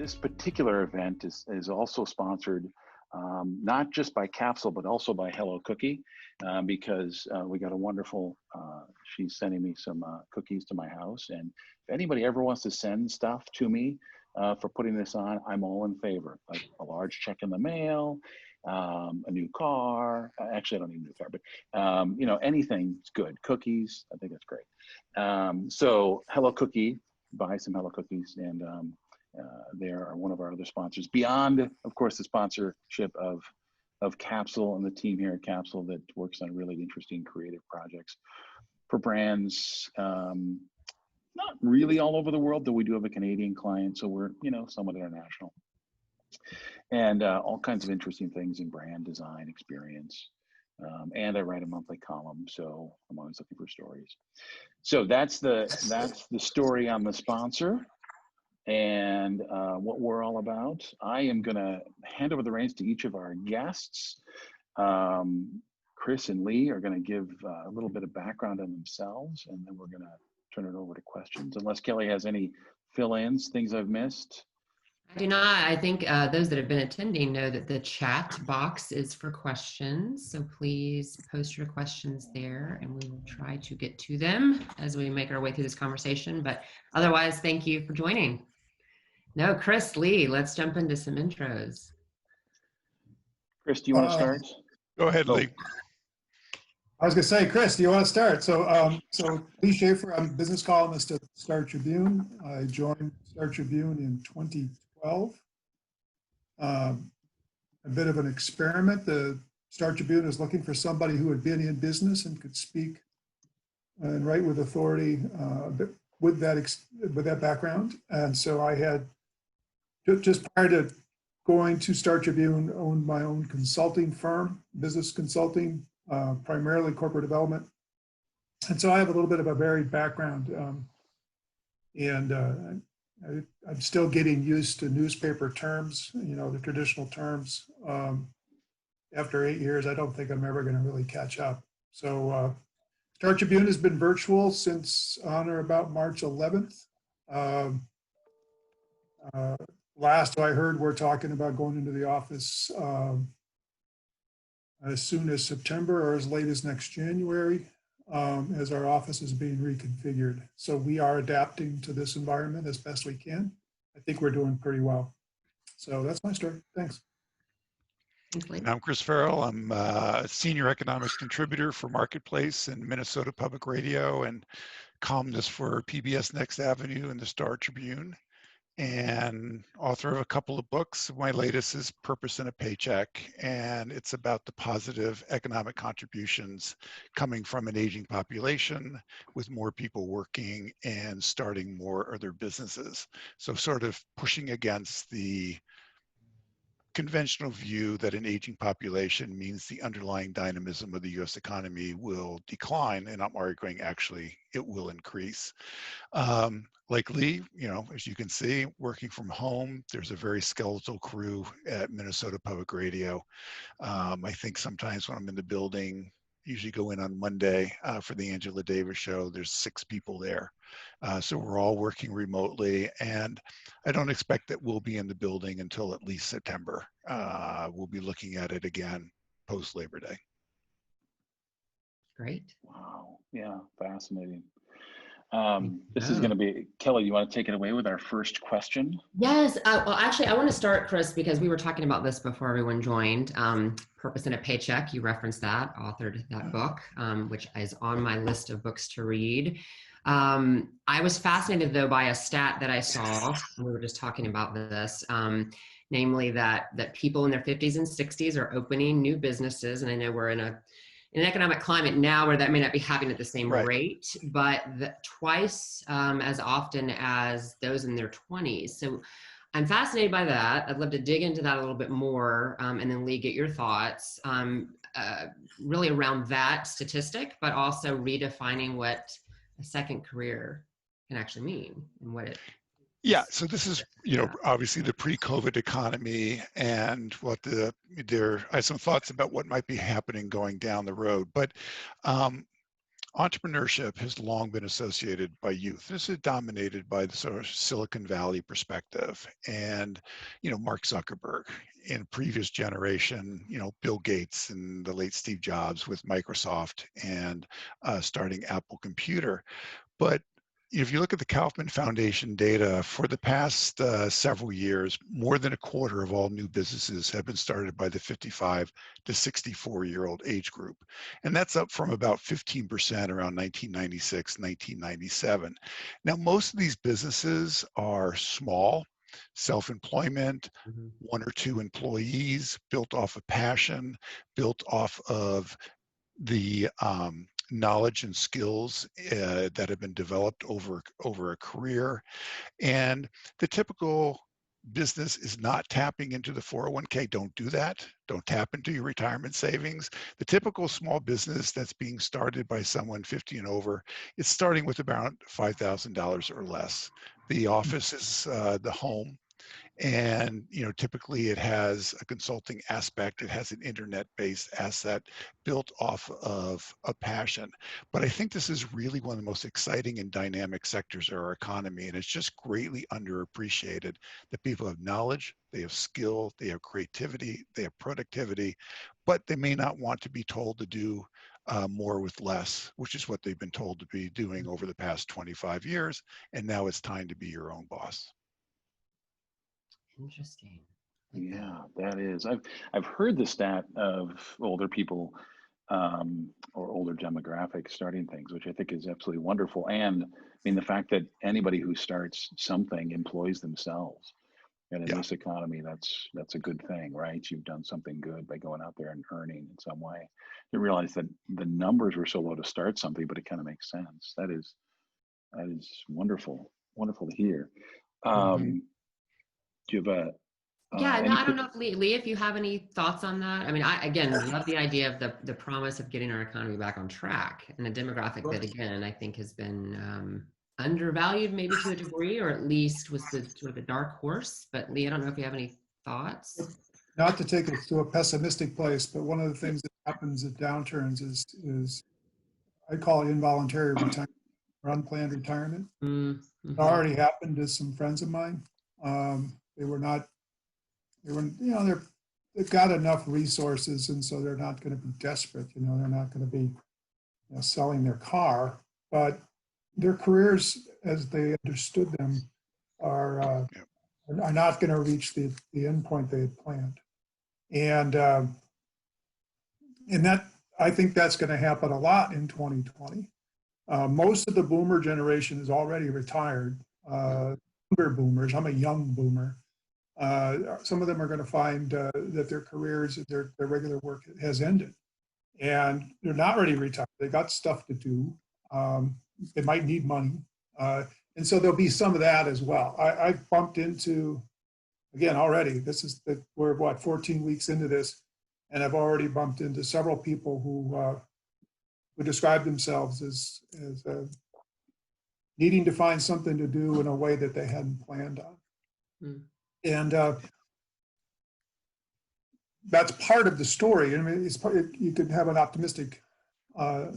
this particular event is also sponsored not just by Capsule, but also by Hello Cookie, because we got a wonderful, she's sending me some cookies to my house. And if anybody ever wants to send stuff to me for putting this on, I'm all in favor. Like a large check in the mail, a new car. Actually, I don't need a new car, but you know, anything's good. Cookies, I think that's great. So Hello Cookie, buy some Hello Cookies, and they are one of our other sponsors, beyond, of course, the sponsorship of Capsule and the team here at Capsule that works on really interesting creative projects for brands, not really all over the world, though we do have a Canadian client, so we're, you know, somewhat international. And all kinds of interesting things in brand design experience. And I write a monthly column, so I'm always looking for stories. So that's the story on the sponsor and what we're all about. I am gonna hand over the reins to each of our guests. Chris and Lee are gonna give a little bit of background on themselves, and then we're gonna turn it over to questions, unless Kelly has any fill-ins, things I've missed. I do not. I think those that have been attending know that the chat box is for questions. So please post your questions there and we will try to get to them as we make our way through this conversation. But otherwise, thank you for joining. No, Chris, Lee, let's jump into some intros. Chris, do you want to start? Go ahead, Lee. I was going to say, Chris, do you want to start? So, Lee Schafer, I'm a business columnist at Star Tribune. I joined Star Tribune in 2012. A bit of an experiment. The Star Tribune is looking for somebody who had been in business and could speak and write with authority with that background. And so I had, just prior to going to Star Tribune, owned my own consulting firm, business consulting, primarily corporate development. And so I have a little bit of a varied background. I'm still getting used to newspaper terms, you know, the traditional terms. After 8 years, I don't think I'm ever going to really catch up. So Star Tribune has been virtual since on or about March 11th. Last I heard, we're talking about going into the office as soon as September or as late as next January, as our office is being reconfigured. So we are adapting to this environment as best we can. I think we're doing pretty well. So that's my story. Thanks. I'm Chris Farrell. I'm a senior economics contributor for Marketplace and Minnesota Public Radio and columnist for PBS Next Avenue and the Star Tribune, and author of a couple of books. My latest is Purpose in a Paycheck, and it's about the positive economic contributions coming from an aging population with more people working and starting more other businesses. So sort of pushing against the conventional view that an aging population means the underlying dynamism of the US economy will decline, and I'm arguing actually it will increase. Like Lee, you know, as you can see, working from home, there's a very skeletal crew at Minnesota Public Radio. I think sometimes when I'm in the building, usually go in on Monday for the Angela Davis show, there's 6 people there. So we're all working remotely, and I don't expect that we'll be in the building until at least September. We'll be looking at it again post Labor Day. Great. Wow. Yeah, fascinating. This is going to be, Kelly, you want to take it away with our first question? Yes. Well, actually, I want to start, Chris, because we were talking about this before everyone joined. Purpose in a Paycheck, you referenced that, authored that book, which is on my list of books to read. I was fascinated, though, by a stat that I saw. We were just talking about this, namely that people in their 50s and 60s are opening new businesses. And I know we're in an economic climate now where that may not be happening at the same rate, but twice as often as those in their 20s. So I'm fascinated by that. I'd love to dig into that a little bit more, and then Lee, get your thoughts really around that statistic, but also redefining what a second career can actually mean and what it. Yeah, so this is, you know, obviously the pre-COVID economy and what I have some thoughts about what might be happening going down the road. But entrepreneurship has long been associated by youth. This is dominated by the sort of Silicon Valley perspective. And, Mark Zuckerberg in previous generation, Bill Gates and the late Steve Jobs with Microsoft and starting Apple Computer. But if you look at the Kaufman Foundation data, for the past several years, more than a quarter of all new businesses have been started by the 55 to 64-year-old age group. And that's up from about 15% around 1996, 1997. Now, most of these businesses are small, self-employment, one or two employees, built off of passion, built off of the knowledge and skills that have been developed over a career. And the typical business is not tapping into the 401k. Don't do that. Don't tap into your retirement savings. The typical small business that's being started by someone 50 and over is starting with about $5,000 or less. The office is the home. And typically it has a consulting aspect. It has an internet-based asset built off of a passion. But I think this is really one of the most exciting and dynamic sectors of our economy, and it's just greatly underappreciated that people have knowledge, they have skill, they have creativity, they have productivity, but they may not want to be told to do more with less, which is what they've been told to be doing over the past 25 years. And now it's time to be your own boss. Interesting. Yeah, that is. I've heard the stat of older people or older demographics starting things, which I think is absolutely wonderful. And I mean, the fact that anybody who starts something employs themselves. And in this economy, that's a good thing, right? You've done something good by going out there and earning in some way. You realize that the numbers were so low to start something, but it kind of makes sense. That is wonderful, wonderful to hear. Do you have a Yeah, no, I don't know if Lee, if you have any thoughts on that. I mean, I again love the idea of the promise of getting our economy back on track, and a demographic that again I think has been undervalued maybe to a degree, or at least was the sort of the dark horse. But Lee, I don't know if you have any thoughts. Not to take it to a pessimistic place, but one of the things that happens at downturns is I call it involuntary retirement or unplanned retirement. It already happened to some friends of mine. They've got enough resources, and so they're not going to be desperate. They're not going to be selling their car, but their careers, as they understood them, are not going to reach the end point they had planned, and that I think that's going to happen a lot in 2020. Most of the boomer generation is already retired. Younger boomers, I'm a young boomer. Some of them are going to find that their careers, their regular work has ended, and they're not ready to retire. They got stuff to do. They might need money, and so there'll be some of that as well. I've bumped into, again, already. We're 14 weeks into this, and I've already bumped into several people who describe themselves as needing to find something to do in a way that they hadn't planned on. And that's part of the story. I mean, you could have an optimistic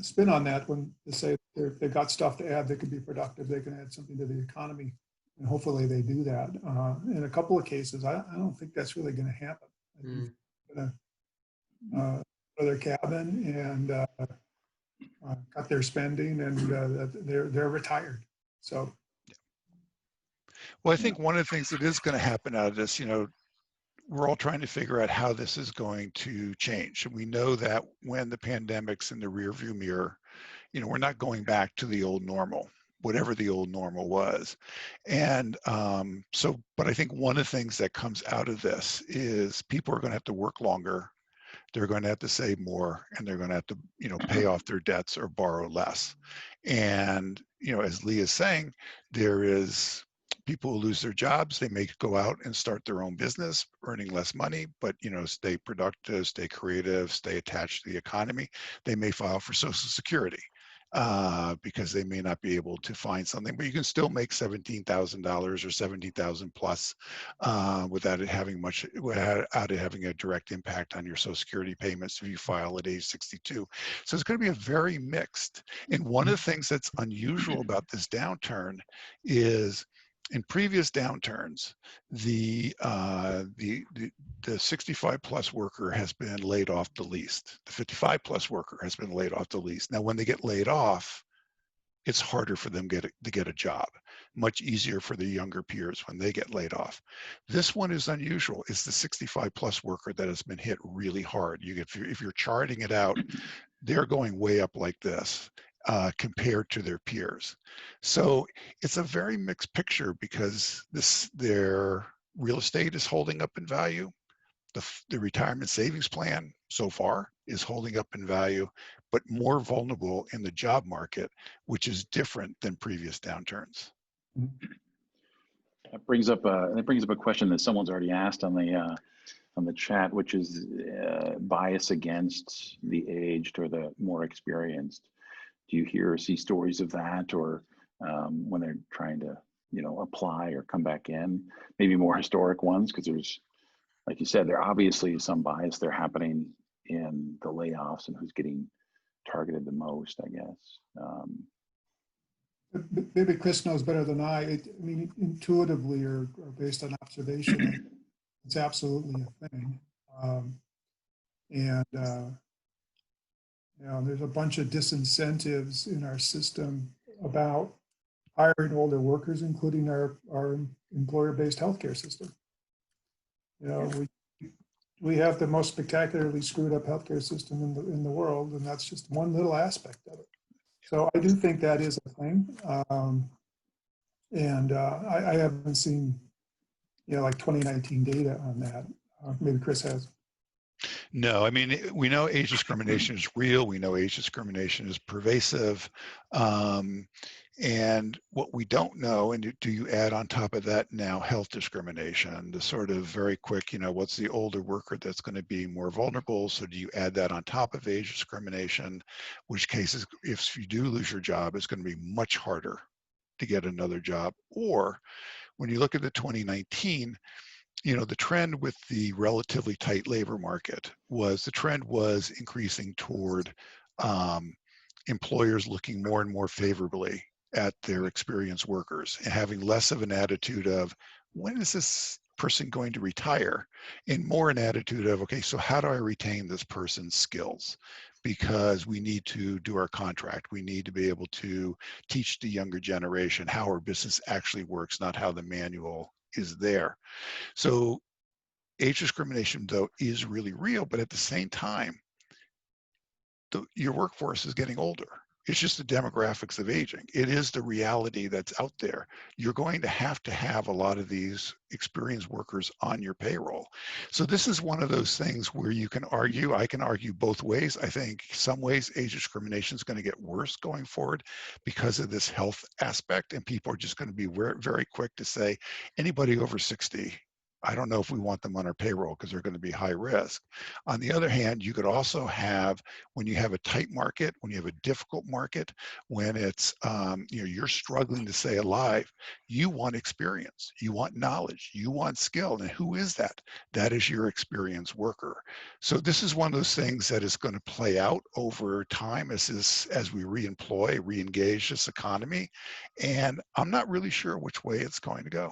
spin on that when they say they've got stuff to add that could be productive. They can add something to the economy, and hopefully they do that. In a couple of cases, I don't think that's really going to happen. They're going to go to their cabin and cut their spending, and they're retired. So. Well, I think one of the things that is going to happen out of this, we're all trying to figure out how this is going to change. And we know that when the pandemic's in the rearview mirror, we're not going back to the old normal, whatever the old normal was. And but I think one of the things that comes out of this is people are going to have to work longer. They're going to have to save more, and they're going to have to, pay off their debts or borrow less. And, as Lee is saying, there is people who lose their jobs. They may go out and start their own business, earning less money, but stay productive, stay creative, stay attached to the economy. They may file for Social Security, because they may not be able to find something, but you can still make $17,000 or 17,000 plus without it having a direct impact on your Social Security payments if you file at age 62. So it's going to be a very mixed. And one of the things that's unusual about this downturn is in previous downturns, the 65 plus worker has been laid off the least. The 55 plus worker has been laid off the least. Now, when they get laid off, it's harder for them to get a job. Much easier for the younger peers when they get laid off. This one is unusual. It's the 65 plus worker that has been hit really hard. If you're charting it out, they're going way up like this compared to their peers. So it's a very mixed picture because their real estate is holding up in value. The retirement savings plan so far is holding up in value, but more vulnerable in the job market, which is different than previous downturns. That brings up a question that someone's already asked on the chat, which is bias against the aged or the more experienced. Do you hear or see stories of that, or when they're trying to, apply or come back in? Maybe more historic ones, because there's, like you said, there obviously is some bias there happening in the layoffs and who's getting targeted the most, I guess. Maybe Chris knows better than I. Intuitively or based on observation, it's absolutely a thing. There's a bunch of disincentives in our system about hiring older workers, including our employer-based healthcare system. We have the most spectacularly screwed up healthcare system in the world, and that's just one little aspect of it. So I do think that is a thing, I haven't seen, like 2019 data on that. Maybe Chris has. No, we know age discrimination is real. We know age discrimination is pervasive. And what we don't know, and do you add on top of that now health discrimination, the sort of very quick, what's the older worker that's going to be more vulnerable? So do you add that on top of age discrimination, which cases, if you do lose your job, it's going to be much harder to get another job? Or when you look at the 2019, the trend with the relatively tight labor market was increasing toward employers looking more and more favorably at their experienced workers and having less of an attitude of, when is this person going to retire? And more an attitude of, okay, so how do I retain this person's skills? Because we need to do our contract. We need to be able to teach the younger generation how our business actually works, not how the manual is there. So age discrimination, though, is really real, but at the same time, your workforce is getting older. It's just the demographics of aging. It is the reality that's out there. You're going to have a lot of these experienced workers on your payroll. So this is one of those things where you can argue, I can argue both ways. I think some ways age discrimination is going to get worse going forward because of this health aspect, and people are just going to be very quick to say, anybody over 60, I don't know if we want them on our payroll because they're going to be high risk. On the other hand, you could also have, when you have a tight market, when you have a difficult market, when it's, you're struggling to stay alive, you want experience, you want knowledge, you want skill. And who is that? That is your experienced worker. So this is one of those things that is going to play out over time as we re-engage this economy. And I'm not really sure which way it's going to go.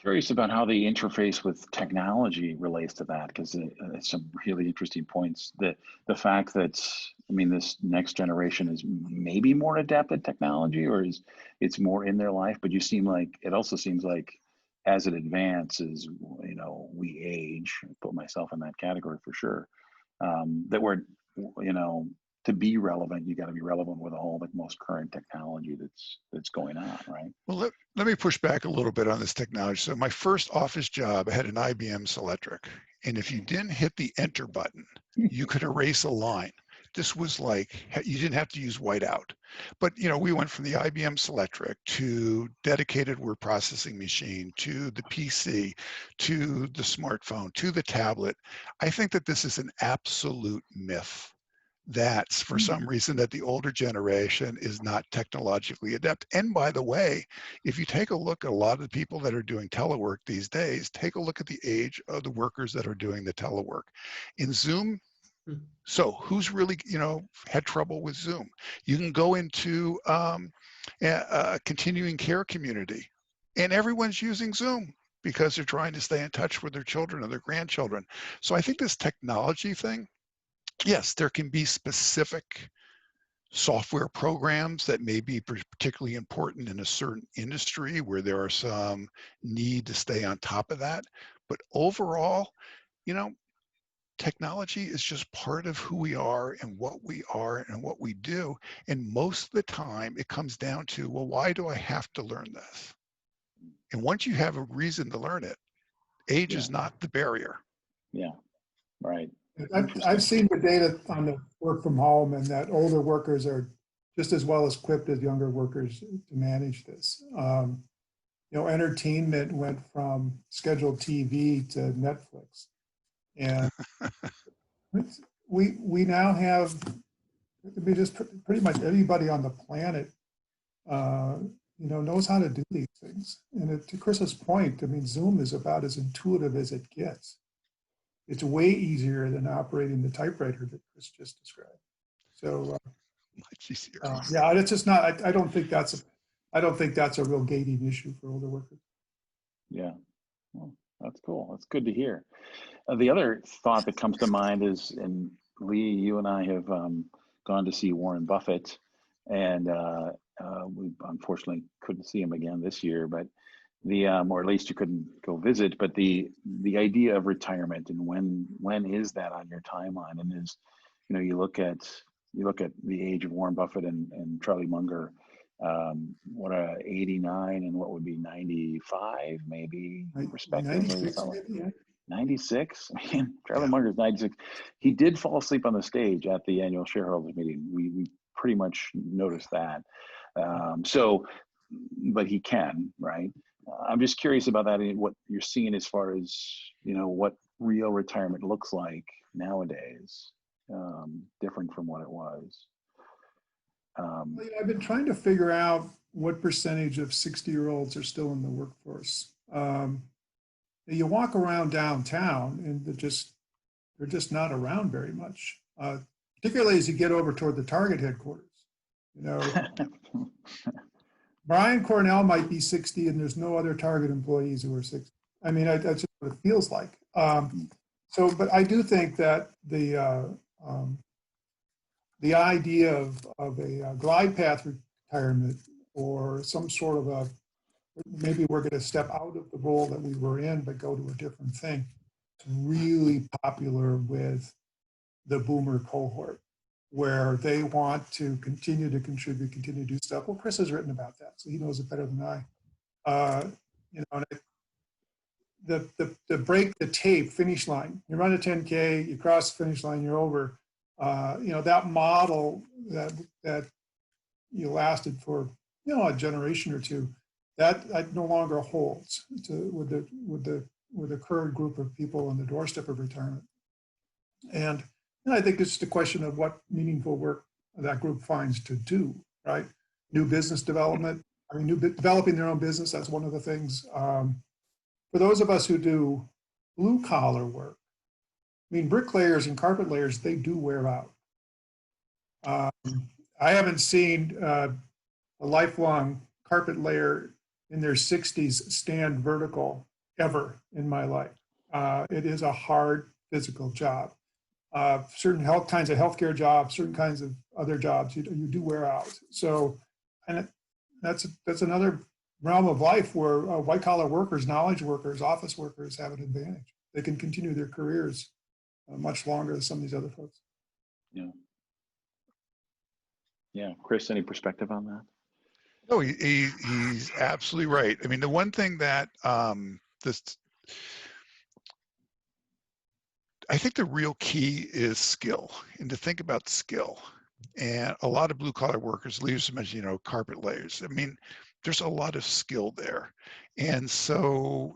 Curious about how the interface with technology relates to that, because it's some really interesting points. The fact that, this next generation is maybe more adept at technology, or it's more in their life, but it also seems like as it advances, we age, I put myself in that category for sure, that we're, to be relevant, you got to be relevant with all the most current technology that's going on, right? Well, let me push back a little bit on this technology. So my first office job, I had an IBM Selectric, and if you didn't hit the enter button, you could erase a line. This was like, you didn't have to use whiteout. But we went from the IBM Selectric to dedicated word processing machine, to the PC, to the smartphone, to the tablet. I think that this is an absolute myth That's for some reason that the older generation is not technologically adept. And by the way, if you take a look at a lot of the people that are doing telework these days, take a look at the age of the workers that are doing the telework. In Zoom, so who's really, had trouble with Zoom? You can go into a continuing care community and everyone's using Zoom because they're trying to stay in touch with their children or their grandchildren. So I think this technology thing, yes, there can be specific software programs that may be particularly important in a certain industry where there are some need to stay on top of that. But overall, technology is just part of who we are and what we do. And most of the time it comes down to, well, why do I have to learn this? And once you have a reason to learn it, age is not the barrier. Yeah, right. I've seen the data on the work from home, and that older workers are just as well equipped as younger workers to manage this. Entertainment went from scheduled TV to Netflix. And we now have, just pretty much everybody on the planet, knows how to do these things. And to Chris's point, Zoom is about as intuitive as it gets. It's way easier than operating the typewriter that Chris just described. So, much easier. Yeah, it's just not. I don't think that's a real gating issue for older workers. Yeah, well, that's cool. That's good to hear. The other thought that comes to mind is, and Lee, you and I have gone to see Warren Buffett, and we unfortunately couldn't see him again this year, but or at least you couldn't go visit, but the idea of retirement and when is that on your timeline? And you look at the age of Warren Buffett and Charlie Munger, 89 and what would be 95 maybe, respectively. 96 maybe, yeah. 96. Charlie Munger's 96. He did fall asleep on the stage at the annual shareholders meeting. We pretty much noticed that. But he can, right? I'm just curious about that and what you're seeing as far as, what real retirement looks like nowadays, different from what it was. I've been trying to figure out what percentage of 60-year-olds are still in the workforce. You walk around downtown and they're just not around very much, particularly as you get over toward the Target headquarters. Brian Cornell might be 60 and there's no other Target employees who are 60. That's just what it feels like. But I do think that the idea of a glide path retirement or some sort of maybe we're going to step out of the role that we were in, but go to a different thing. It's really popular with the boomer cohort, where they want to continue to contribute, continue to do stuff. Well, Chris has written about that, so he knows it better than I. The break the tape finish line. You run a 10K, you cross the finish line, you're over. That model that you lasted for a generation or two, that no longer holds with the current group of people on the doorstep of retirement. And I think it's just a question of what meaningful work that group finds to do, right? New business development, developing their own business, that's one of the things. For those of us who do blue collar work, bricklayers and carpet layers, they do wear out. I haven't seen a lifelong carpet layer in their 60s stand vertical ever in my life. It is a hard physical job. Certain kinds of healthcare jobs, certain kinds of other jobs, you do wear out. So, and that's another realm of life where white collar workers, knowledge workers, office workers have an advantage. They can continue their careers much longer than some of these other folks. Yeah. Chris, any perspective on that? No, he's absolutely right. The one thing that I think the real key is skill, and to think about skill. And a lot of blue collar workers, Leaves mentioned, carpet layers. There's a lot of skill there. And so,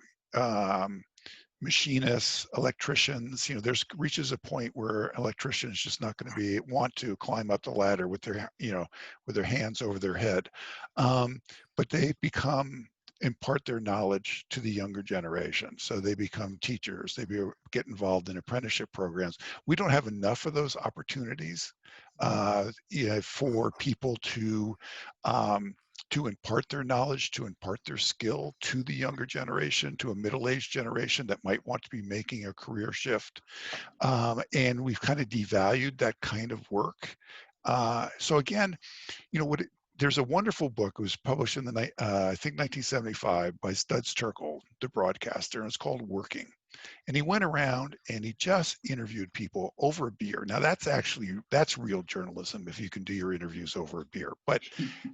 machinists, electricians. You know, there's reaches a point where electricians just not going to want to climb up the ladder with their, you know, with their hands over their head. But they impart their knowledge to the younger generation. So they become teachers, get involved in apprenticeship programs. We don't have enough of those opportunities for people to impart their knowledge, to impart their skill to the younger generation, to a middle-aged generation that might want to be making a career shift. And we've kind of devalued that kind of work. So again, you know, there's a wonderful book. It was published in I think 1975 by Studs Terkel, the broadcaster, and it's called Working. And he went around and he just interviewed people over a beer. Now that's real journalism if you can do your interviews over a beer. But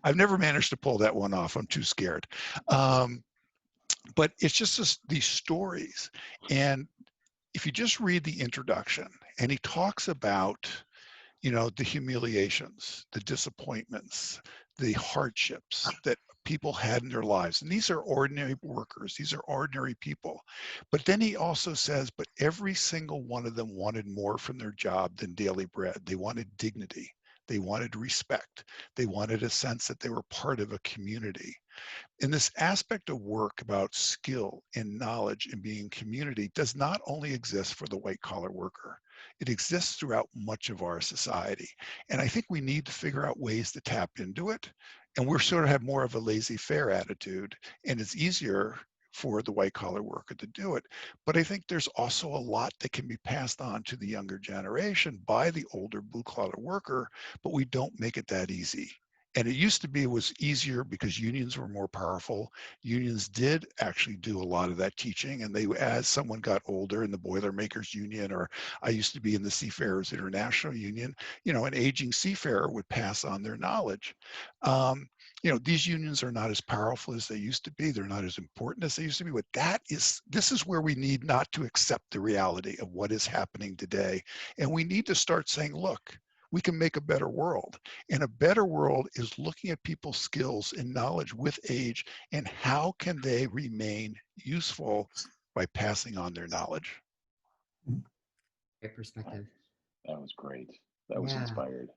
I've never managed to pull that one off. I'm too scared. But it's just these stories. And if you just read the introduction, and he talks about, you know, the humiliations, the disappointments, the hardships that people had in their lives. And these are ordinary workers. These are ordinary people. But then he also says, but every single one of them wanted more from their job than daily bread. They wanted dignity. They wanted respect. They wanted a sense that they were part of a community. And this aspect of work about skill and knowledge and being community does not only exist for the white collar worker. It exists throughout much of our society. And I think we need to figure out ways to tap into it. And we're sort of have more of a laissez-faire attitude, and it's easier for the white collar worker to do it. But I think there's also a lot that can be passed on to the younger generation by the older blue collar worker, but we don't make it that easy. And it used to be it was easier because unions were more powerful. Unions did actually do a lot of that teaching. And as someone got older in the Boilermakers Union, or I used to be in the Seafarers International Union, you know, an aging seafarer would pass on their knowledge. You know, these unions are not as powerful as they used to be. They're not as important as they used to be. But this is where we need not to accept the reality of what is happening today. And we need to start saying, look, we can make a better world. And a better world is looking at people's skills and knowledge with age and how can they remain useful by passing on their knowledge. Great perspective. That was great. That was inspired.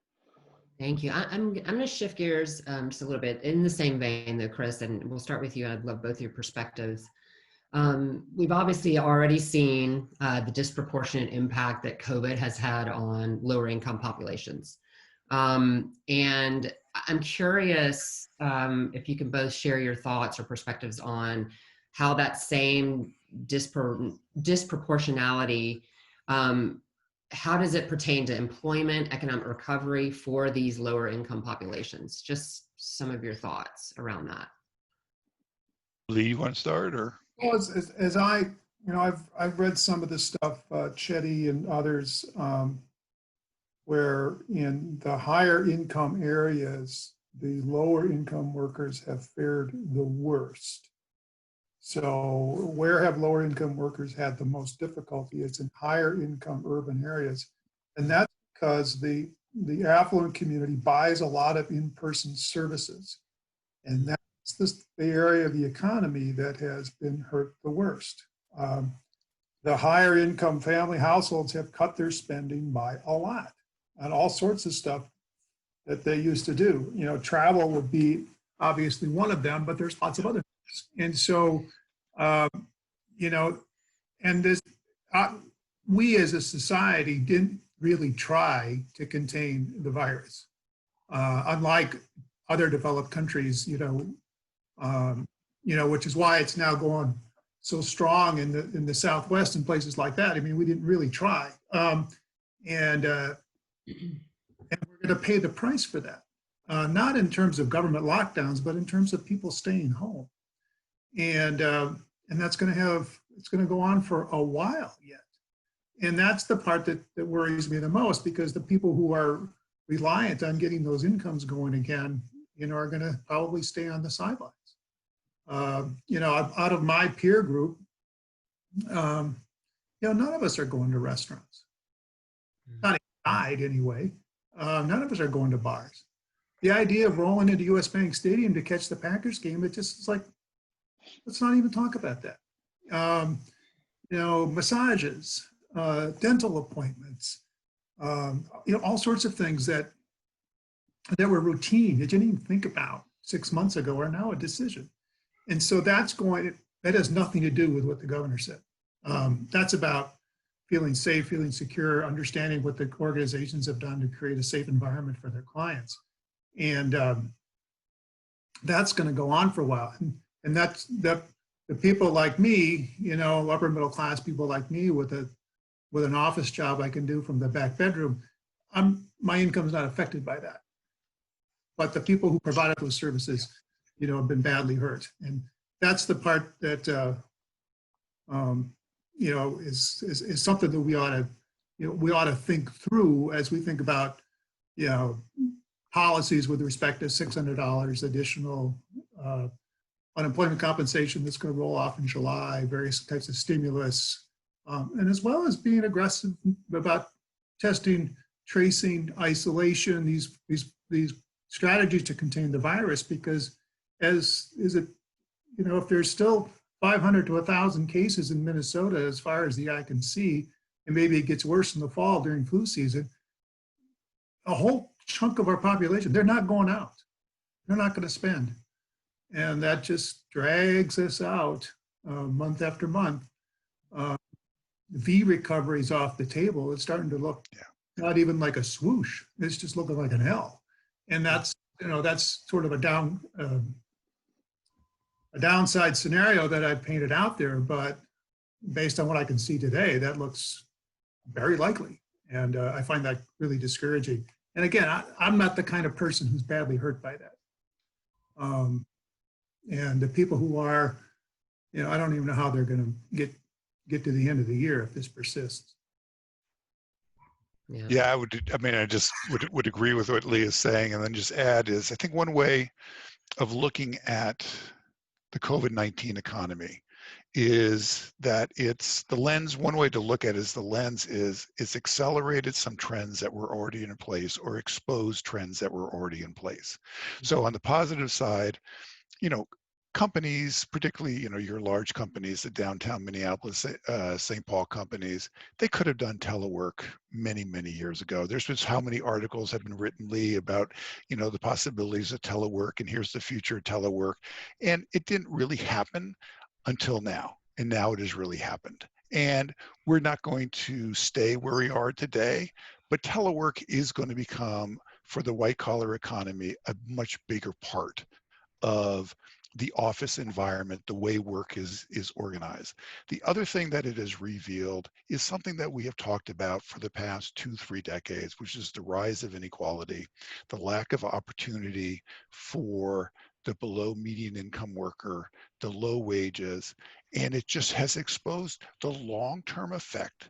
Thank you. I'm going to shift gears just a little bit in the same vein though, Chris, and we'll start with you. I'd love both your perspectives. We've obviously already seen the disproportionate impact that COVID has had on lower income populations. And I'm curious if you can both share your thoughts or perspectives on how that same disproportionality, how does it pertain to employment, economic recovery for these lower income populations? Just some of your thoughts around that. Lee, you want to start or? Well, as I, you know, I've read some of this stuff, Chetty and others, where in the higher income areas, the lower income workers have fared the worst. So where have lower income workers had the most difficulty? It's in higher income urban areas. And that's because the affluent community buys a lot of in-person services. And that's the area of the economy that has been hurt the worst. The higher income family households have cut their spending by a lot on all sorts of stuff that they used to do. You know, travel would be obviously one of them, but there's lots of other things. And so, you know, and this, we as a society didn't really try to contain the virus. Unlike other developed countries, you know, which is why it's now going so strong in the Southwest and places like that. I mean, we didn't really try, and we're going to pay the price for that. Not in terms of government lockdowns, but in terms of people staying home, and that's going to go on for a while yet. And that's the part that worries me the most, because the people who are reliant on getting those incomes going again, you know, are going to probably stay on the sidelines. You know, out of my peer group, you know, none of us are going to restaurants. Not inside anyway. None of us are going to bars. The idea of rolling into US Bank Stadium to catch the Packers game, it's like, let's not even talk about that. massages, dental appointments, all sorts of things that were routine that you didn't even think about 6 months ago are now a decision. And so that has nothing to do with what the governor said. That's about feeling safe, feeling secure, understanding what the organizations have done to create a safe environment for their clients. And that's going to go on for a while. And that's the people like me, upper middle class people like me with an office job I can do from the back bedroom, my income's not affected by that. But the people who provided those services, have been badly hurt. And that's the part that, is something that we ought to think through as we think about, policies with respect to $600 additional unemployment compensation that's going to roll off in July, various types of stimulus, and as well as being aggressive about testing, tracing, isolation, these strategies to contain the virus, because if there's still 500 to 1,000 cases in Minnesota as far as the eye can see, and maybe it gets worse in the fall during flu season, a whole chunk of our population, they're not going out. They're not going to spend. And that just drags us out month after month. V recovery is off the table. It's starting to look not even like a swoosh. It's just looking like an L. And that's sort of a downside scenario that I painted out there, but based on what I can see today, that looks very likely. And I find that really discouraging. And again, I'm not the kind of person who's badly hurt by that. And the people who are, I don't even know how they're going to get to the end of the year if this persists. Yeah, I just would agree with what Lee is saying, and then just add is, I think one way of looking at the COVID-19 economy is that one way to look at it is the lens is it's accelerated some trends that were already in place or exposed trends that were already in place. So on the positive side, companies, particularly, your large companies, the downtown Minneapolis, St. Paul companies, they could have done telework many, many years ago. There's been how many articles have been written, Lee, about, the possibilities of telework, and here's the future of telework. And it didn't really happen until now. And now it has really happened. And we're not going to stay where we are today, but telework is going to become, for the white collar economy, a much bigger part of the office environment, the way work is organized. The other thing that it has revealed is something that we have talked about for the past 2-3 decades, which is the rise of inequality, the lack of opportunity for the below median income worker, the low wages, and it just has exposed the long-term effect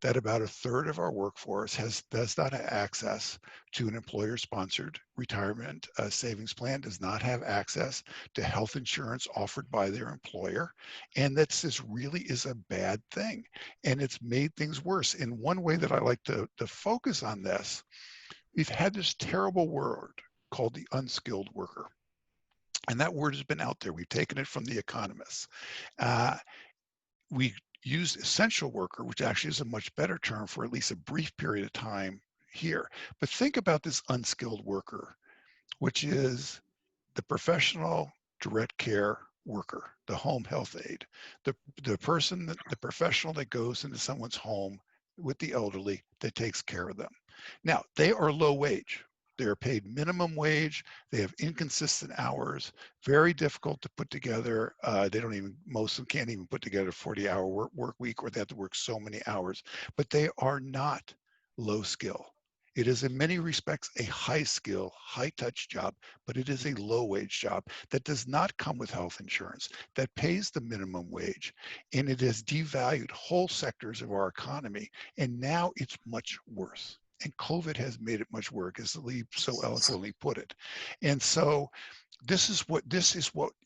that about 1/3 of our workforce does not have access to an employer-sponsored retirement savings plan, does not have access to health insurance offered by their employer, and this really is a bad thing, and it's made things worse. And one way that I like to focus on this, we've had this terrible word called the unskilled worker, and that word has been out there. We've taken it from the economists. We use essential worker, which actually is a much better term for at least a brief period of time here. But think about this unskilled worker, which is the professional direct care worker, the home health aide, the professional that goes into someone's home with the elderly that takes care of them. Now, they are low wage. They're paid minimum wage. They have inconsistent hours, very difficult to put together. Most of them can't even put together a 40-hour work week, or they have to work so many hours, but they are not low skill. It is in many respects a high skill, high touch job, but it is a low wage job that does not come with health insurance, that pays the minimum wage, and it has devalued whole sectors of our economy, and now it's much worse. And COVID has made it much worse, as Lee so eloquently put it. And so this is what,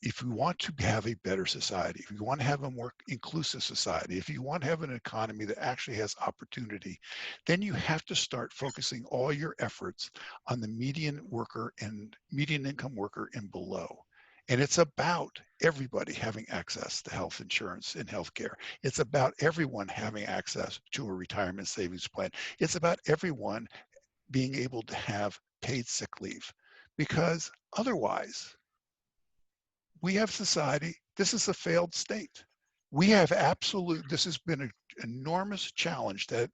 if we want to have a better society, if you want to have a more inclusive society, if you want to have an economy that actually has opportunity, then you have to start focusing all your efforts on the median worker and median income worker and below. And it's about everybody having access to health insurance and healthcare. It's about everyone having access to a retirement savings plan. It's about everyone being able to have paid sick leave, because otherwise we have society, this is a failed state. We have this has been an enormous challenge that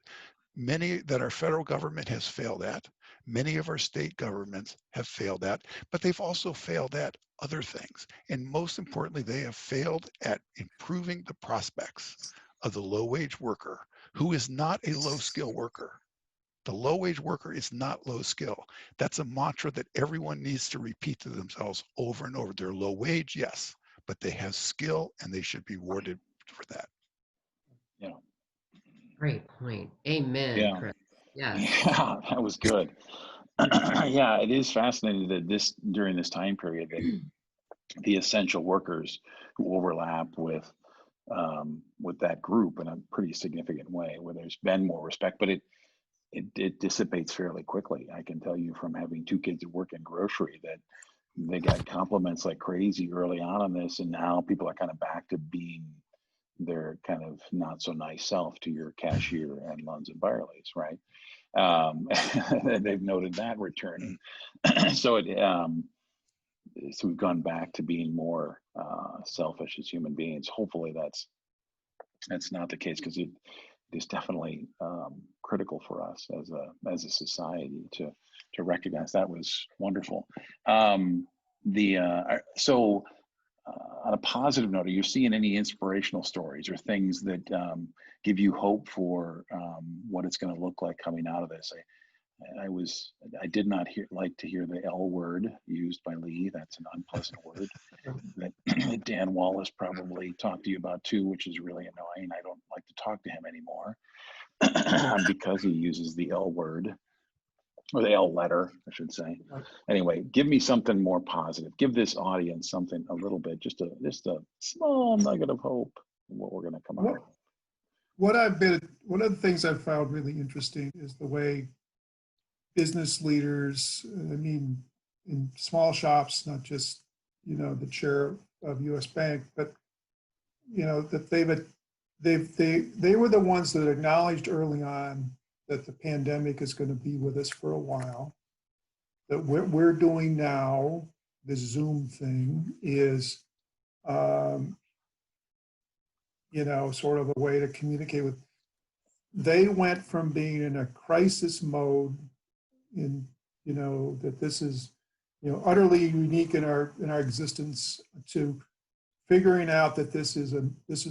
our federal government has failed at. Many of our state governments have failed at, but they've also failed at other things. And most importantly, they have failed at improving the prospects of the low-wage worker, who is not a low-skill worker. The low-wage worker is not low skill. That's a mantra that everyone needs to repeat to themselves over and over. They're low wage, yes, but they have skill and they should be rewarded for that. Yeah. Great point. Amen, Yeah. Chris. Yes. Yeah, that was good. Yeah, it is fascinating that during this time period, that the essential workers who overlap with that group in a pretty significant way, where there's been more respect, but it dissipates fairly quickly. I can tell you from having two kids that work in grocery that they got compliments like crazy early on this, and now people are kind of back to being their kind of not so nice self to your cashier and Lunds and Byerly's, right? They've noted that returning. So so we've gone back to being more selfish as human beings. Hopefully that's not the case, because it is definitely critical for us as a society to recognize. That was wonderful. So on a positive note, are you seeing any inspirational stories or things that give you hope for what it's going to look like coming out of this? I did not like to hear the L word used by Lee. That's an unpleasant word that Dan Wallace probably talked to you about too, which is really annoying. I don't like to talk to him anymore because he uses the L word, or the L letter, I should say. Anyway, give me something more positive. Give this audience something a little bit, just a small nugget of hope in what we're going to come out of. One of the things I've found really interesting is the way business leaders, I mean, in small shops, not just, the chair of US Bank, but, that they were the ones that acknowledged early on that the pandemic is going to be with us for a while. That what we're doing now, the Zoom thing, is, sort of a way to communicate with. They went from being in a crisis mode that this is, utterly unique in our existence, to figuring out that this is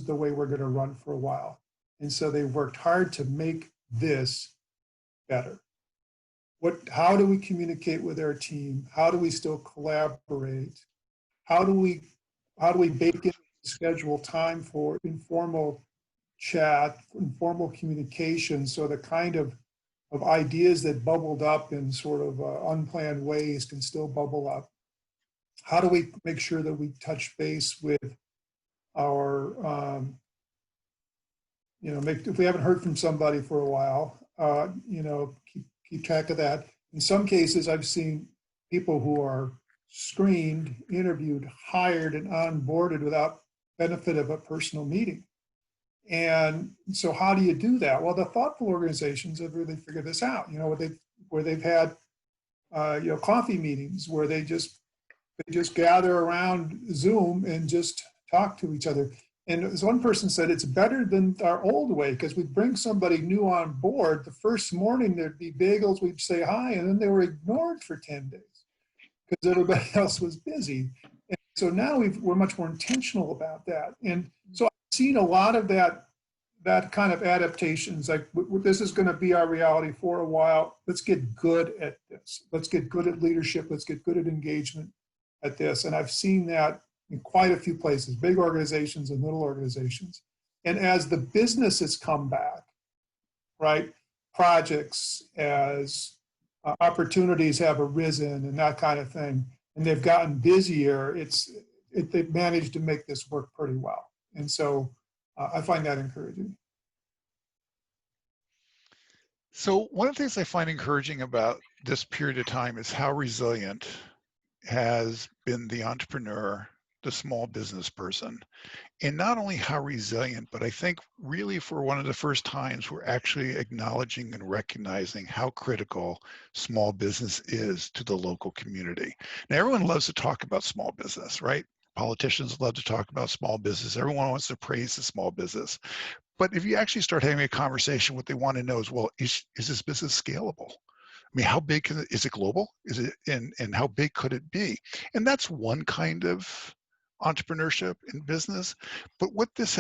the way we're going to run for a while. And so they worked hard to make this better. How do we communicate with our team? How do we still collaborate? How do we bake in schedule time for informal chat, informal communication, so the kind of ideas that bubbled up in sort of unplanned ways can still bubble up? How do we make sure that we touch base with our, if we haven't heard from somebody for a while, keep track of that. In some cases, I've seen people who are screened, interviewed, hired, and onboarded without benefit of a personal meeting. And so how do you do that? Well, the thoughtful organizations have really figured this out, where they've had, coffee meetings where they just gather around Zoom and just talk to each other. And as one person said, it's better than our old way, because we'd bring somebody new on board. The first morning there'd be bagels, we'd say hi, and then they were ignored for 10 days because everybody else was busy. And so now we're much more intentional about that. And so I've seen a lot of that kind of adaptations, like this is going to be our reality for a while. Let's get good at this. Let's get good at leadership. Let's get good at engagement at this. And I've seen that in quite a few places, big organizations and little organizations. And as the businesses come back, right, projects, as opportunities have arisen and that kind of thing, and they've gotten busier, they've managed to make this work pretty well. And so I find that encouraging. So one of the things I find encouraging about this period of time is how resilient has been the entrepreneur, the small business person. And not only how resilient, but I think really for one of the first times, we're actually acknowledging and recognizing how critical small business is to the local community. Now, everyone loves to talk about small business, right? Politicians love to talk about small business. Everyone wants to praise the small business. But if you actually start having a conversation, what they want to know is, well, is this business scalable? I mean, how big is it global? Is it, and how big could it be? And that's one kind of entrepreneurship in business. But what this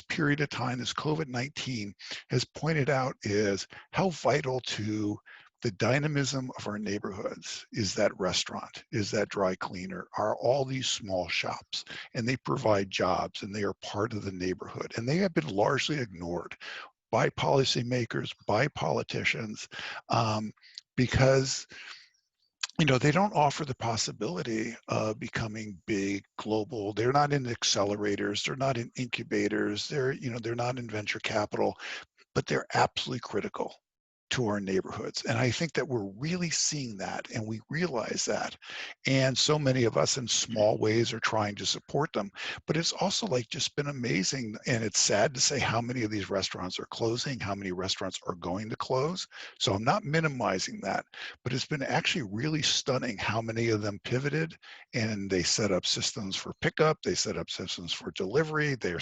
period of time, this COVID-19 has pointed out is how vital to the dynamism of our neighborhoods is that restaurant, is that dry cleaner, are all these small shops, and they provide jobs and they are part of the neighborhood. And they have been largely ignored by policymakers, by politicians, because they don't offer the possibility of becoming big, global. They're not in accelerators. They're not in incubators. They're not in venture capital, but they're absolutely critical to our neighborhoods. And I think that we're really seeing that, and we realize that. And so many of us in small ways are trying to support them. But it's also just been amazing. And it's sad to say how many of these restaurants are closing, how many restaurants are going to close. So I'm not minimizing that, but it's been actually really stunning how many of them pivoted and they set up systems for pickup. They set up systems for delivery. They're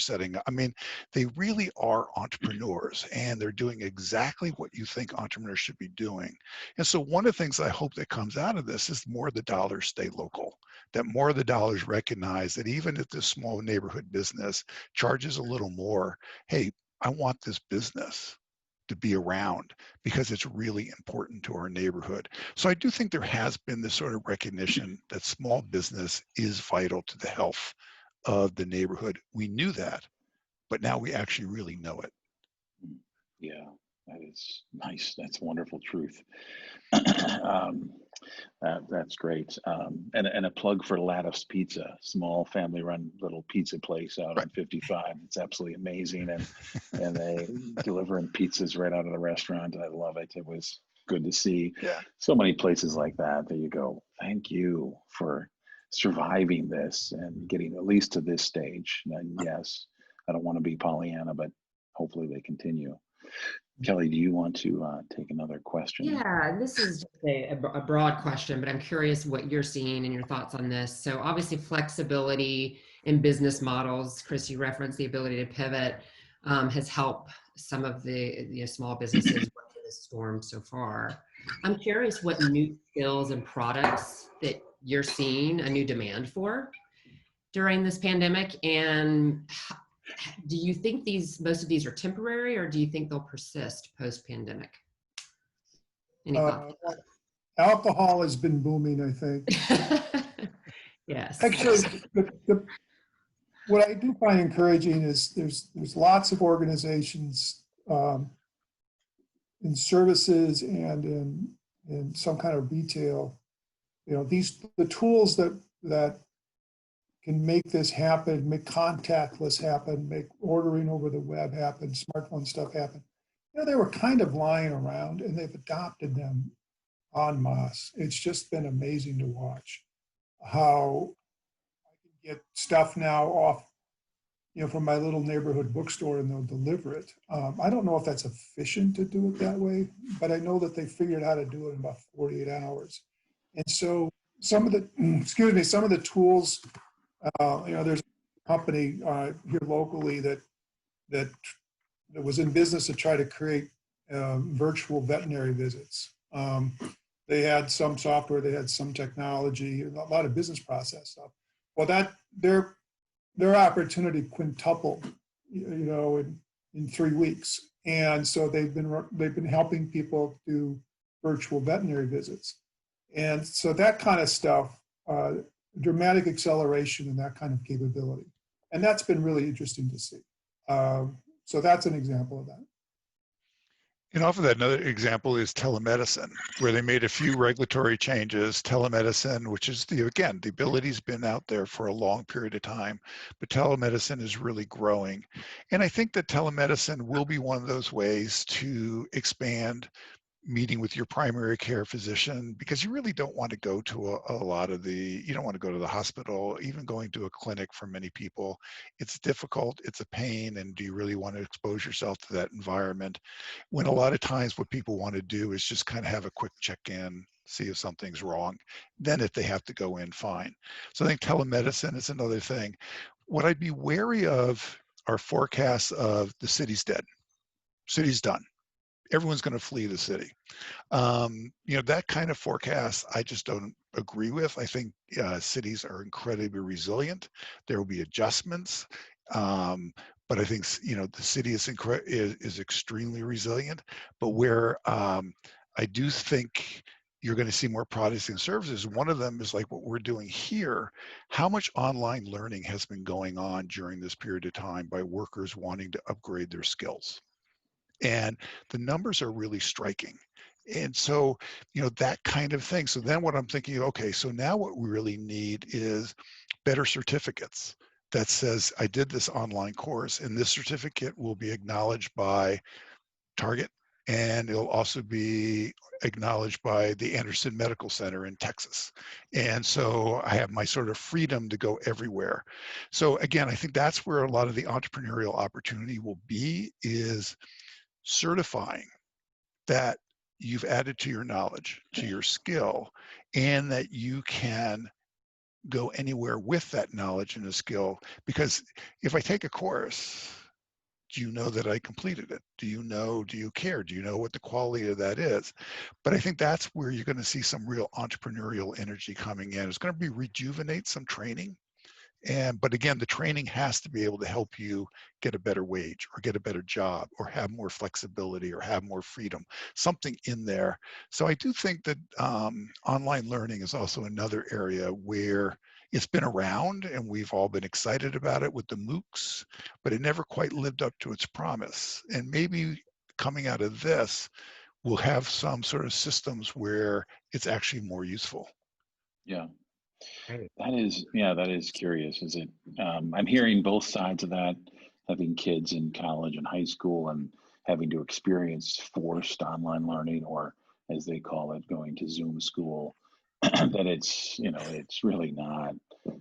they really are entrepreneurs, and they're doing exactly what you think entrepreneurs should be doing. And so one of the things I hope that comes out of this is more of the dollars stay local, that more of the dollars recognize that even if this small neighborhood business charges a little more, hey, I want this business to be around because it's really important to our neighborhood. So I do think there has been this sort of recognition that small business is vital to the health of the neighborhood. We knew that, but now we actually really know it. Yeah, that is nice. That's wonderful truth. That's great. And a plug for Lattice Pizza, small family-run little pizza place out on 55. It's absolutely amazing, and they delivering pizzas right out of the restaurant. I love it. It was good to see so many places like that you go, thank you for surviving this and getting at least to this stage. And yes, I don't want to be Pollyanna, but hopefully they continue. Kelly, do you want to take another question? Yeah, this is just a broad question, but I'm curious what you're seeing and your thoughts on this. So obviously flexibility in business models, Chris, you referenced the ability to pivot, has helped some of the small businesses weather the storm so far. I'm curious what new skills and products that you're seeing a new demand for during this pandemic, and do you think most of these are temporary, or do you think they'll persist post-pandemic? Any thoughts? Alcohol has been booming, I think. Yes. Actually, what I do find encouraging is there's lots of organizations in services and in some kind of retail. The tools that can make this happen, make contactless happen, make ordering over the web happen, smartphone stuff happen. They were kind of lying around, and they've adopted them en masse. It's just been amazing to watch how I can get stuff now off, from my little neighborhood bookstore, and they'll deliver it. I don't know if that's efficient to do it that way, but I know that they figured out how to do it in about 48 hours. And so some of the tools, there's a company here locally that was in business to try to create virtual veterinary visits. They had some software, they had some technology, a lot of business process stuff. Well, their opportunity quintupled, in 3 weeks, and so they've been helping people do virtual veterinary visits, and so that kind of stuff, dramatic acceleration in that kind of capability, and that's been really interesting to see. So that's an example of that. And off of that, another example is telemedicine, where they made a few regulatory changes. Telemedicine, which is the ability's been out there for a long period of time, but telemedicine is really growing. And I think that telemedicine will be one of those ways to expand meeting with your primary care physician, because you really don't want to go to a lot of you don't want to go to the hospital. Even going to a clinic for many people, it's difficult, it's a pain, and do you really want to expose yourself to that environment, when a lot of times what people want to do is just kind of have a quick check-in, see if something's wrong. Then if they have to go in, fine. So I think telemedicine is another thing. What I'd be wary of are forecasts of the city's dead, city's done, everyone's going to flee the city. That kind of forecast, I just don't agree with. I think cities are incredibly resilient. There will be adjustments, but I think the city is extremely resilient. But where I do think you're going to see more products and services, one of them is like what we're doing here. How much online learning has been going on during this period of time by workers wanting to upgrade their skills? And the numbers are really striking. And so, that kind of thing. So then what I'm thinking, okay, so now what we really need is better certificates that says, I did this online course, and this certificate will be acknowledged by Target, and it'll also be acknowledged by the Anderson Medical Center in Texas. And so I have my sort of freedom to go everywhere. So again, I think that's where a lot of the entrepreneurial opportunity will be, is certifying that you've added to your knowledge, to your skill, and that you can go anywhere with that knowledge and a skill. Because if I take a course, do you know that I completed it? Do you care? Do you know what the quality of that is? But I think that's where you're going to see some real entrepreneurial energy coming in. It's going to be rejuvenate some training. But again, the training has to be able to help you get a better wage or get a better job or have more flexibility or have more freedom, something in there. So I do think that online learning is also another area where it's been around and we've all been excited about it with the MOOCs, but it never quite lived up to its promise. And maybe coming out of this, we'll have some sort of systems where it's actually more useful. Yeah. Right. That is curious. Is it? I'm hearing both sides of that. Having kids in college and high school and having to experience forced online learning, or as they call it, going to Zoom school. That it's really not.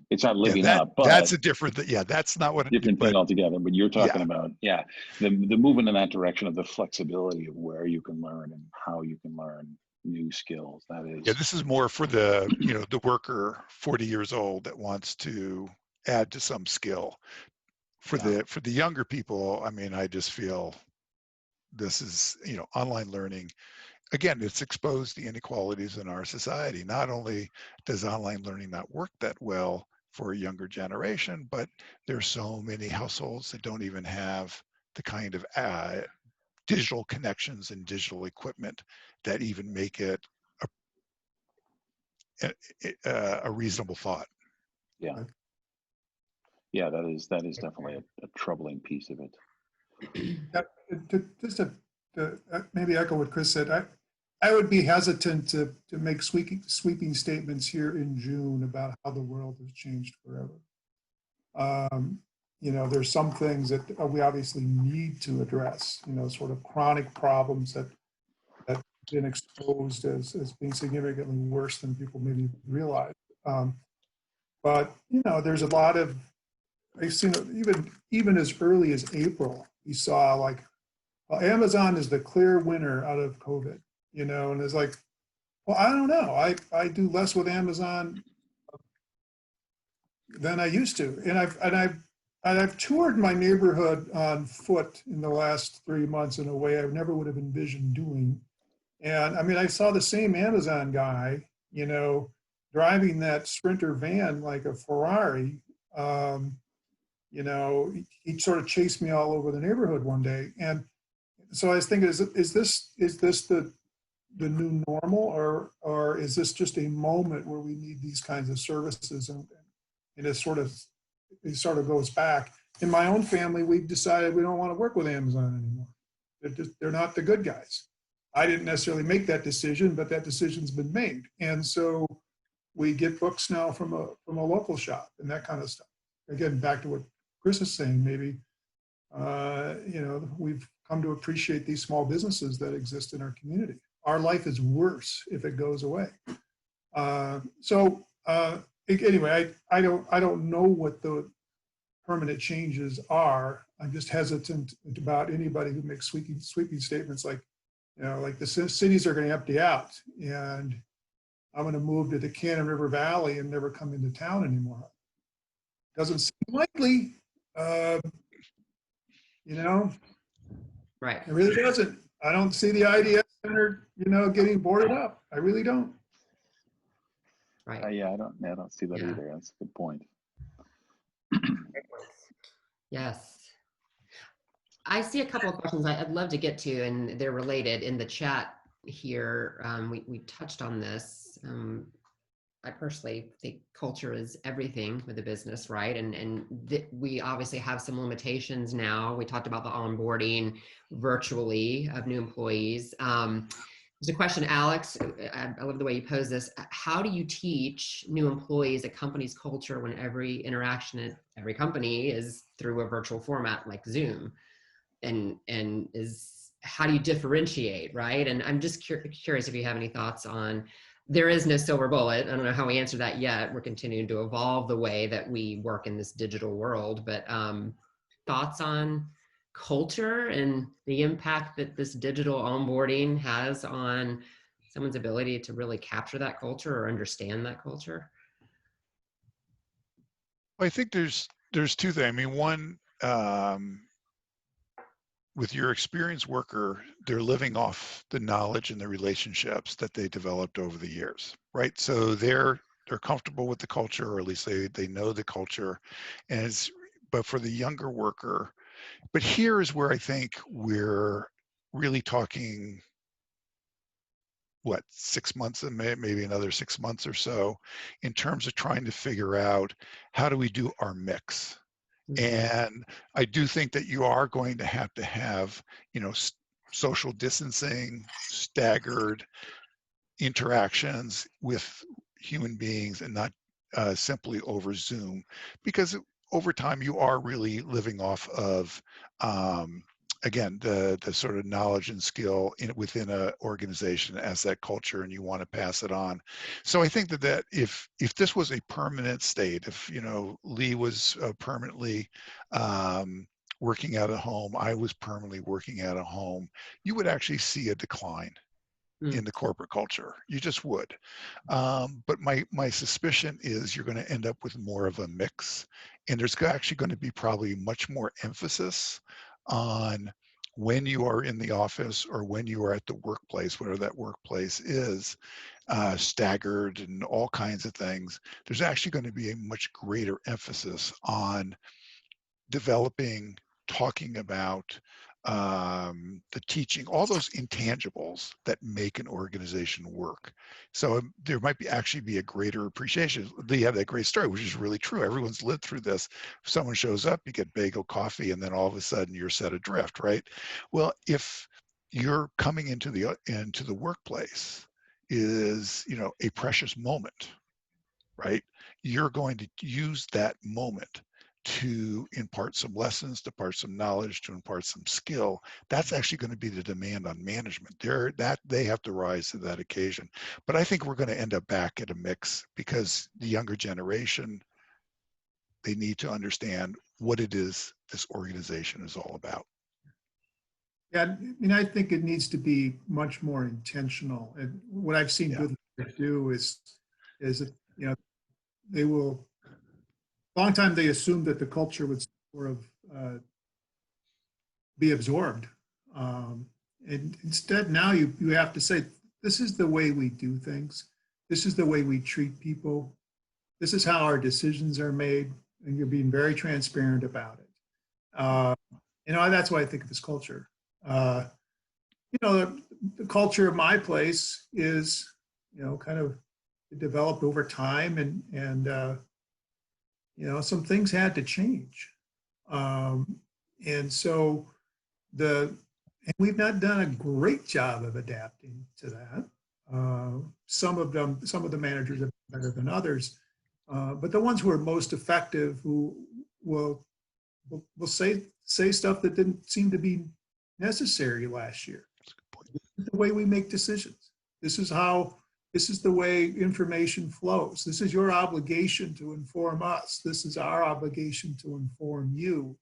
It's not living up. But That's a different. That's not what. Different thing altogether. But you're talking about the movement in that direction of the flexibility of where you can learn and how you can learn new skills. That is. Yeah, this is more for the the worker 40 years old that wants to add to some skill. For the younger people, I mean, I just feel this is online learning. Again, it's exposed the inequalities in our society. Not only does online learning not work that well for a younger generation, but there's so many households that don't even have the kind of digital connections and digital equipment that even make it a reasonable thought. Yeah, that is definitely a troubling piece of it. Just to maybe echo what Chris said, I would be hesitant to make sweeping statements here in June about how the world has changed forever. There's some things that we obviously need to address, sort of chronic problems that have been exposed as being significantly worse than people maybe realize. But there's a lot of, I've seen even as early as April, we saw like, well, Amazon is the clear winner out of COVID, and it's like, well, I don't know. I do less with Amazon than I used to, and I've toured my neighborhood on foot in the last 3 months in a way I never would have envisioned doing. And I mean, I saw the same Amazon guy, driving that Sprinter van like a Ferrari. He sort of chased me all over the neighborhood one day. And so I was thinking, is this the new normal, or is this just a moment where we need these kinds of services? And it sort of goes back. In my own family, we've decided we don't want to work with Amazon anymore. They're not the good guys. I didn't necessarily make that decision, but that decision's been made. And so we get books now from a local shop and that kind of stuff. Again, back to what Chris is saying, maybe, we've come to appreciate these small businesses that exist in our community. our life is worse if it goes away. Anyway, I don't know what the permanent changes are. I'm just hesitant about anybody who makes sweeping statements like, like the cities are going to empty out and I'm going to move to the Cannon River Valley and never come into town anymore. Doesn't seem likely, Right. It really doesn't. I don't see the IDS Center, getting boarded up. I really don't. Right. Yeah, I don't see that either. That's a good point. Yes. I see a couple of questions I'd love to get to, and they're related in the chat here. We touched on this. I personally think culture is everything with a business, right? And we obviously have some limitations now. We talked about the onboarding virtually of new employees. There's a question, Alex, I love the way you pose this. How do you teach new employees a company's culture when every interaction at every company is through a virtual format like Zoom? And how do you differentiate, right? And I'm just curious if you have any thoughts on, there is no silver bullet. I don't know how we answer that yet. We're continuing to evolve the way that we work in this digital world, but thoughts on culture and the impact that this digital onboarding has on someone's ability to really capture that culture or understand that culture? Well, I think there's two things. I mean, one, with your experienced worker, they're living off the knowledge and the relationships that they developed over the years, right? So they're comfortable with the culture, or at least they know the culture. But for the younger worker, but here is where I think we're really talking, what, 6 months and maybe another 6 months or so, in terms of trying to figure out how do we do our mix. And I do think that you are going to have, social distancing, staggered interactions with human beings, and not simply over Zoom, because over time you are really living off of, again, the sort of knowledge and skill within an organization as that culture, and you want to pass it on. So I think that if this was a permanent state, if Lee was permanently working out of home, I was permanently working out of home, you would actually see a decline in the corporate culture. You just would. But my suspicion is you're going to end up with more of a mix, and there's actually going to be probably much more emphasis on when you are in the office or when you are at the workplace, whatever that workplace is, staggered and all kinds of things. There's actually going to be a much greater emphasis on developing, talking about, the teaching, all those intangibles that make an organization work. So there might actually be a greater appreciation. They have that great story, which is really true. Everyone's lived through this. If someone shows up, you get bagel coffee, and then all of a sudden you're set adrift, right? Well, if you're coming into the workplace is, a precious moment, right? You're going to use that moment to impart some lessons, to impart some knowledge, to impart some skill. That's actually going to be the demand on management. They have to rise to that occasion. But I think we're going to end up back at a mix, because the younger generation, they need to understand what it is this organization is all about. Yeah, I think it needs to be much more intentional. And what I've seen good leaders do is that, they will, long time they assumed that the culture would sort of be absorbed. And instead now you have to say, this is the way we do things. This is the way we treat people. This is how our decisions are made. And you're being very transparent about it. That's why I think of this culture. The culture of my place is, kind of developed over time, and some things had to change. And so we've not done a great job of adapting to that. Some of the managers are better than others, but the ones who are most effective, who will say stuff that didn't seem to be necessary last year. The the way we make decisions. This is the way information flows. This is your obligation to inform us. This is our obligation to inform you,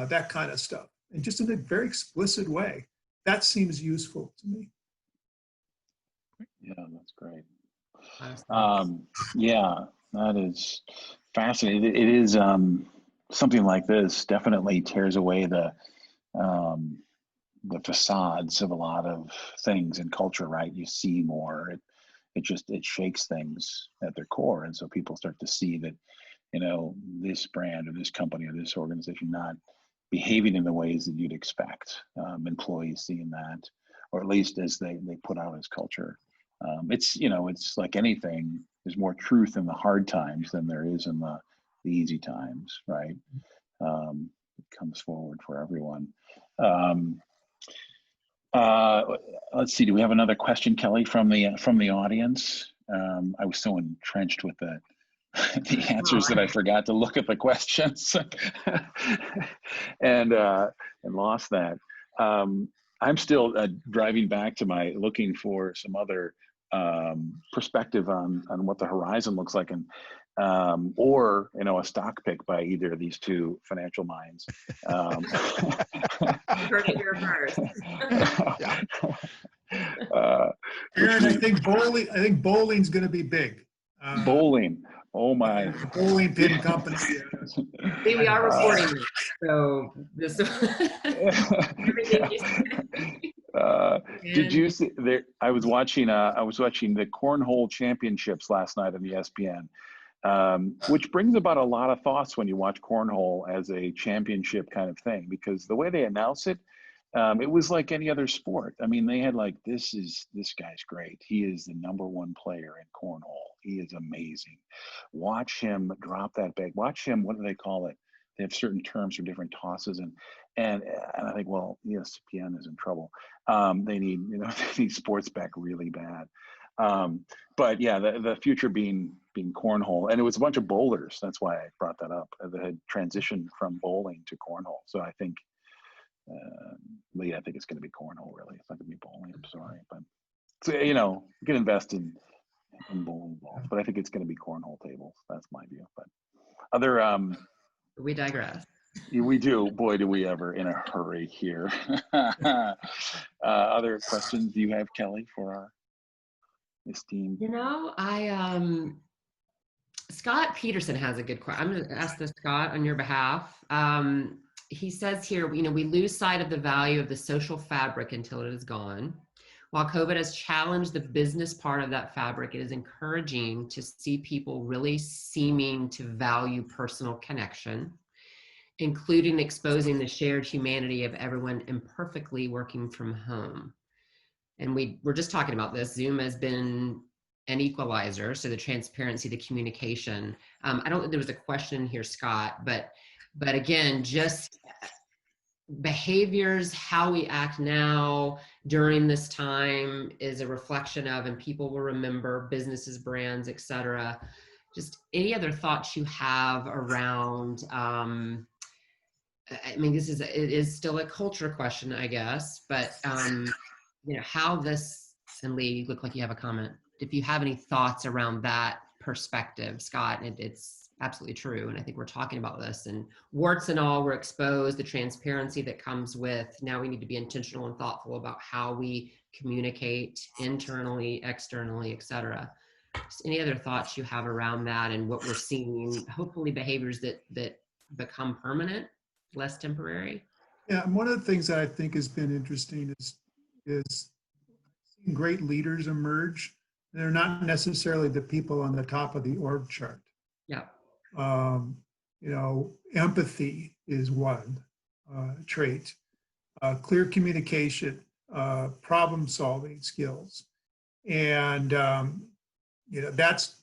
that kind of stuff. And just in a very explicit way. That seems useful to me. Yeah, that's great. Yeah, that is fascinating. It is something like this definitely tears away the facades of a lot of things in culture, right? You see more. It shakes things at their core, and so people start to see that, you know, this brand or this company or this organization not behaving in the ways that you'd expect. Employees seeing that, or at least as they put out as culture. It's, you know, it's like anything. There's more truth in the hard times than there is in the easy times, right? It comes forward for everyone. Let's see. Do we have another question, Kelly, from the audience? I was so entrenched with the answers that I forgot to look at the questions and lost that. I'm still driving back to looking for some other perspective on what the horizon looks like, and or, you know, a stock pick by either of these two financial minds. Aaron, I think bowling's going to be big. Bowling. Oh my. Bowling pin company. See, we are recording this, so this. Everything you said. Did you see there? I was watching the cornhole championships last night on ESPN, which brings about a lot of thoughts when you watch cornhole as a championship kind of thing, because the way they announce it, it was like any other sport. I mean, they had like, this guy's great. He is the #1 player in cornhole. He is amazing. Watch him drop that bag. Watch him. What do they call it? They have certain terms for different tosses, and I think, well, ESPN is in trouble. They need sports back really bad. But yeah, the future being cornhole, and it was a bunch of bowlers. That's why I brought that up. That had transitioned from bowling to cornhole. So I think, Lee, I think it's going to be cornhole. Really, it's not going to be bowling. I'm sorry, but so, you know, you can invest in bowling balls, but I think it's going to be cornhole tables. That's my view. But other we digress. We do. Boy, do we ever in a hurry here. Other questions you have, Kelly, for our esteemed? You know, Scott Peterson has a good question. I'm going to ask this, Scott, on your behalf. He says here, you know, we lose sight of the value of the social fabric until it is gone. While COVID has challenged the business part of that fabric, it is encouraging to see people really seeming to value personal connection, including exposing the shared humanity of everyone imperfectly working from home. And we're just talking about this. Zoom has been an equalizer, so the transparency, the communication. I don't think there was a question here, Scott, but again, just behaviors, how we act now during this time is a reflection of, and people will remember, businesses, brands, et cetera. Just any other thoughts you have around, I mean, it is still a culture question, I guess, but you know, how this, and Lee, you look like you have a comment. If you have any thoughts around that perspective, Scott, it's absolutely true. And I think we're talking about this, and warts and all, we're exposed, the transparency that comes with, now we need to be intentional and thoughtful about how we communicate internally, externally, et cetera. Just any other thoughts you have around that and what we're seeing, hopefully behaviors that become permanent, less temporary? Yeah, and one of the things that I think has been interesting is seeing great leaders emerge. They're not necessarily the people on the top of the org chart. Yeah. You know, empathy is one trait, clear communication, problem-solving skills, and you know, that's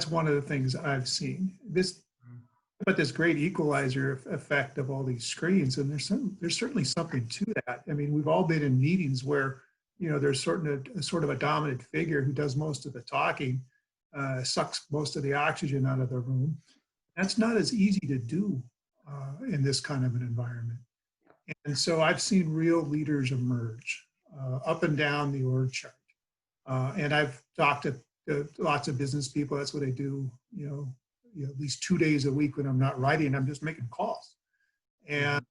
one of the things I've seen. But this great equalizer effect of all these screens, and there's certainly something to that. I mean, we've all been in meetings where, you know, there's sort of a dominant figure who does most of the talking, sucks most of the oxygen out of the room. That's not as easy to do in this kind of an environment. And so I've seen real leaders emerge. up and down the org chart. And I've talked to lots of business people. That's what I do, at least 2 days a week when I'm not writing, I'm just making calls. And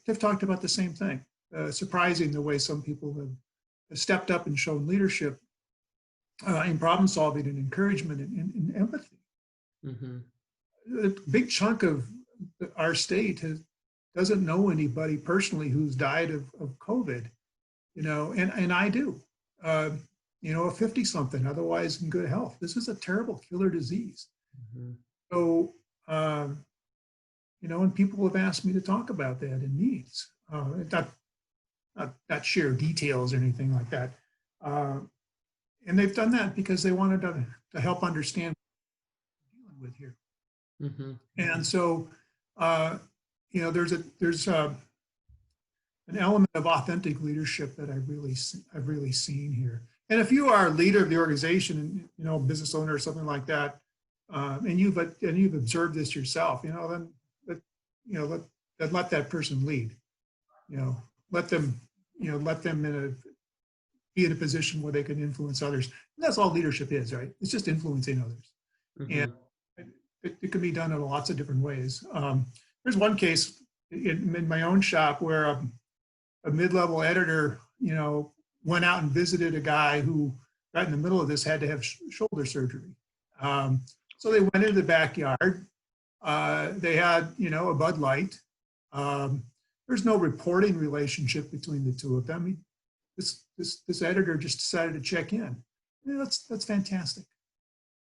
they've talked about the same thing. Surprising the way some people have stepped up and shown leadership in problem solving and encouragement and empathy. A big chunk of our state doesn't know anybody personally who's died of COVID, and I do. A 50-something, otherwise in good health. This is a terrible killer disease. So, and people have asked me to talk about that in meetings, not share details or anything like that. And they've done that because they wanted to help understand what we're dealing with here. And so, there's an element of authentic leadership that I've really seen here. And if you are a leader of the organization, business owner or something like that, and you've observed this yourself, then let that person lead. Let them be in a position where they can influence others. And that's all leadership is, right? It's just influencing others, and it can be done in lots of different ways. There's one case in my own shop where a mid-level editor, went out and visited a guy who, right in the middle of this, had to have shoulder surgery. So they went into the backyard. They had, a Bud Light. There's no reporting relationship between the two of them. This editor just decided to check in. That's fantastic.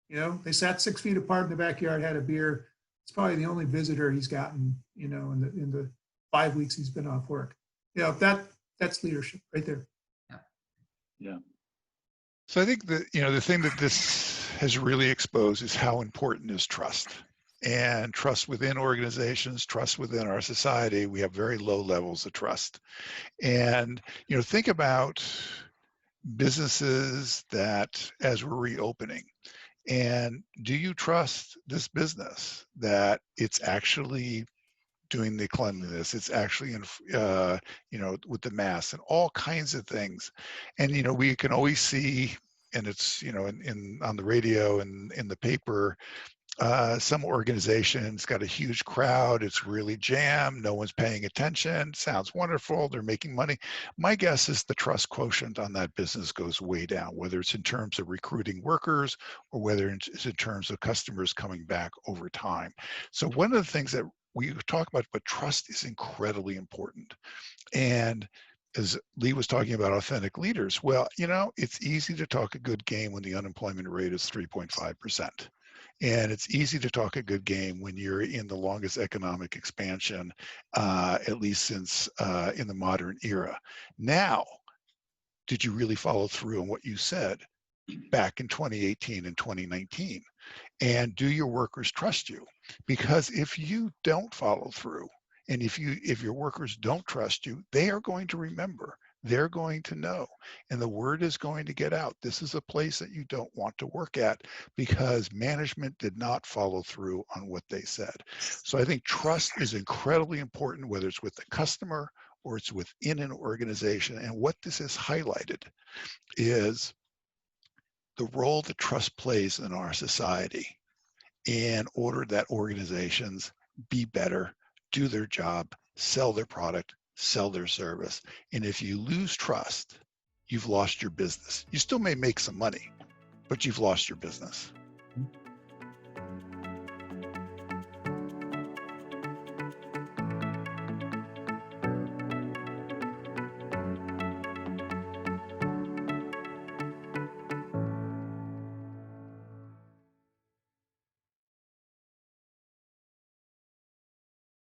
They sat 6 feet apart in the backyard, had a beer. It's probably the only visitor he's gotten, in the 5 weeks he's been off work. That's leadership right there. Yeah. So I think that, the thing that this has really exposed is how important is trust. And trust within organizations, trust within our society. We have very low levels of trust. And, think about businesses that, as we're reopening, and do you trust this business that it's actually doing the cleanliness, it's actually with the masks and all kinds of things. And we can always see, and it's on the radio and in the paper, some organization's got a huge crowd, it's really jammed, no one's paying attention, sounds wonderful, they're making money. My guess is the trust quotient on that business goes way down, whether it's in terms of recruiting workers or whether it's in terms of customers coming back over time. So one of the things that we talk about, but trust is incredibly important. And as Lee was talking about authentic leaders, well, it's easy to talk a good game when the unemployment rate is 3.5%. And it's easy to talk a good game when you're in the longest economic expansion, at least since in the modern era. Now, did you really follow through on what you said back in 2018 and 2019? And do your workers trust you? Because if you don't follow through, and if your workers don't trust you, they are going to remember. They're going to know, and the word is going to get out. This is a place that you don't want to work at because management did not follow through on what they said. So I think trust is incredibly important, whether it's with the customer or it's within an organization. And what this has highlighted is the role that trust plays in our society in order that organizations be better, do their job, sell their product, sell their service. And if you lose trust, you've lost your business. You still may make some money, but you've lost your business.